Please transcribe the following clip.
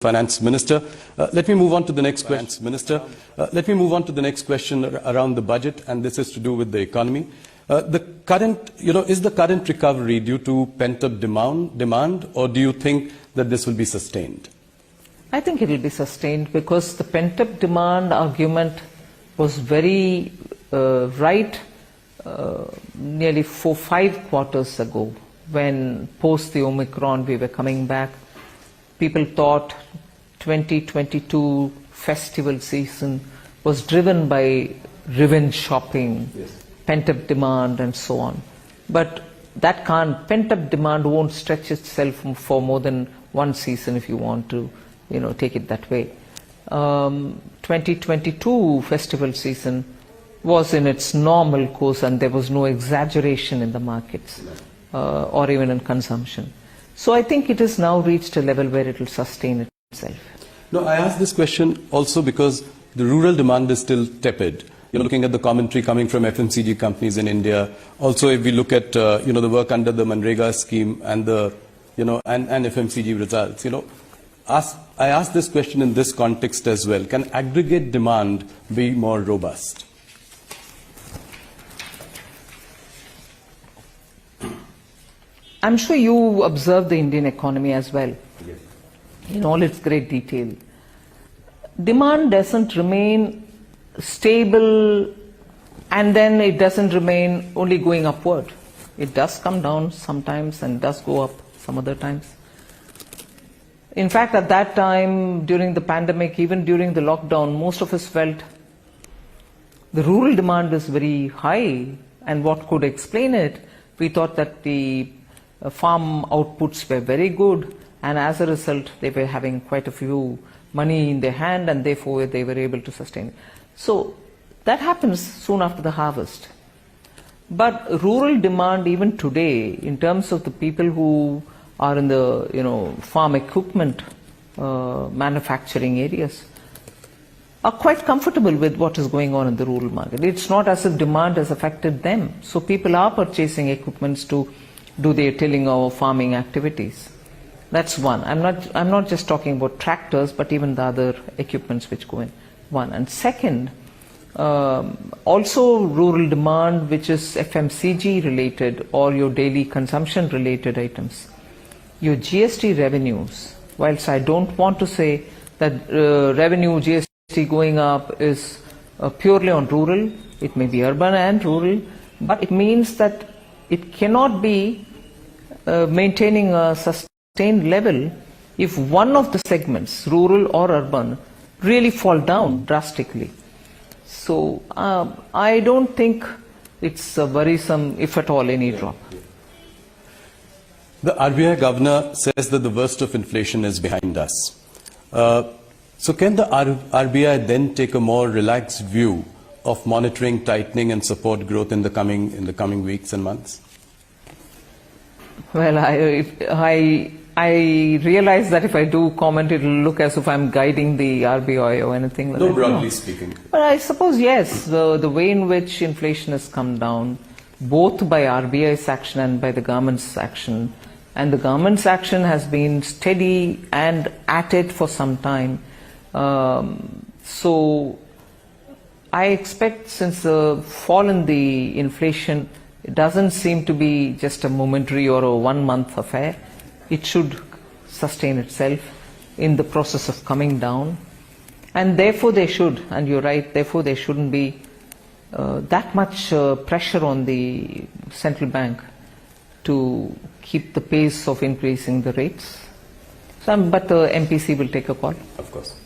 Finance Minister. Let me move on to the next question. Let me move on to the next question around the budget, and this is to do with the economy. Is the current recovery due to pent-up demand, or do you think that this will be sustained? I think it will be sustained because the pent-up demand argument was very right nearly 4-5 quarters ago, when post the Omicron we were coming back. People thought 2022 festival season was driven by revenge shopping, pent-up demand and so on. But that pent-up demand won't stretch itself for more than one season if you want to, take it that way. 2022 festival season was in its normal course and there was no exaggeration in the markets or even in consumption. So I think it has now reached a level where it will sustain itself. No, I ask this question also because the rural demand is still tepid. Looking at the commentary coming from FMCG companies in India. Also, if we look at the work under the Manrega scheme and the and FMCG results, I ask this question in this context as well. Can aggregate demand be more robust? I'm sure you observe the Indian economy as well, in all its great detail. Demand doesn't remain stable and then it doesn't remain only going upward. It does come down sometimes and does go up some other times. In fact, at that time, during the pandemic, even during the lockdown, most of us felt the rural demand is very high, and what could explain it? We thought that the farm outputs were very good, and as a result they were having quite a few money in their hand, and therefore they were able to sustain it. So that happens soon after the harvest. But rural demand even today, in terms of the people who are in the farm equipment manufacturing areas, are quite comfortable with what is going on in the rural market. It's not as if demand has affected them. So people are purchasing equipments to do their tilling or farming activities. That's one. I'm not just talking about tractors, but even the other equipments which go in. One. And second, also rural demand, which is FMCG related or your daily consumption related items. Your GST revenues, whilst I don't want to say that revenue GST going up is purely on rural, it may be urban and rural, but it means that it cannot be maintaining a sustained level if one of the segments, rural or urban, really fall down drastically. So I don't think it's worrisome, if at all, any drop. The RBI governor says that the worst of inflation is behind us. So can the RBI then take a more relaxed view of monitoring, tightening and support growth in the coming weeks and months? Well, I realize that if I do comment, it will look as if I'm guiding the RBI or anything like that. No, broadly speaking. But I suppose, yes, the way in which inflation has come down, both by RBI's action and by the government's action, and the government's action has been steady and at it for some time. So I expect, since the fall in the inflation, it doesn't seem to be just a momentary or a 1-month affair. It should sustain itself in the process of coming down. And therefore they should, and you're right, therefore there shouldn't be that much pressure on the central bank to keep the pace of increasing the rates. But the MPC will take a call. Of course.